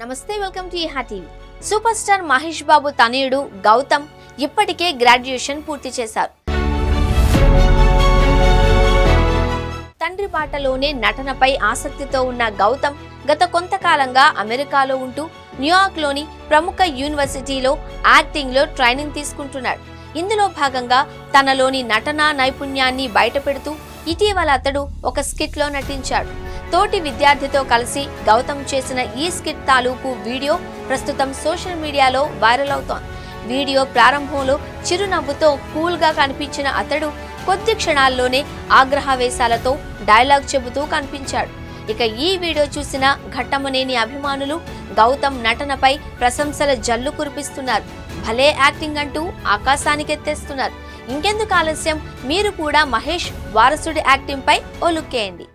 నమస్తే, welcome to Eha TV. Superstar Mahesh Babu తనయుడు గౌతమ్ ఇప్పటికే గ్రాడ్యుయేషన్ పూర్తి చేశారు. తండ్రి బాటలోనే నటనపై ఆసక్తితో ఉన్న గౌతమ్ గత కొంతకాలంగా అమెరికాలో ఉంటూ న్యూయార్క్లోని ప్రముఖ యూనివర్సిటీలో యాక్టింగ్లో ట్రైనింగ్ తీసుకుంటున్నాడు. ఇందులో భాగంగా తనలోని నటనా నైపుణ్యాన్ని బయటపెడుతూ ఇటీవల అతడు ఒక స్కిట్లో నటించాడు. తోటి విద్యార్థితో కలిసి గౌతమ్ చేసిన ఈ స్కిట్ తాలూకు వీడియో ప్రస్తుతం సోషల్ మీడియాలో వైరల్ అవుతోంది. వీడియో ప్రారంభంలో చిరునవ్వుతో కూల్గా కనిపించిన అతడు కొద్ది క్షణాల్లోనే ఆగ్రహవేశాలతో డైలాగ్ చెబుతూ కనిపించాడు. ఇక ఈ వీడియో చూసిన ఘట్టమనేని అభిమానులు గౌతమ్ నటనపై ప్రశంసల జల్లు కురిపిస్తున్నారు. భలే యాక్టింగ్ అంటూ ఆకాశానికెత్తేస్తున్నారు. ఇంకెందుకు ఆలస్యం, మీరు కూడా మహేష్ వారసుడి యాక్టింగ్ పై ఓ లుక్కేయండి.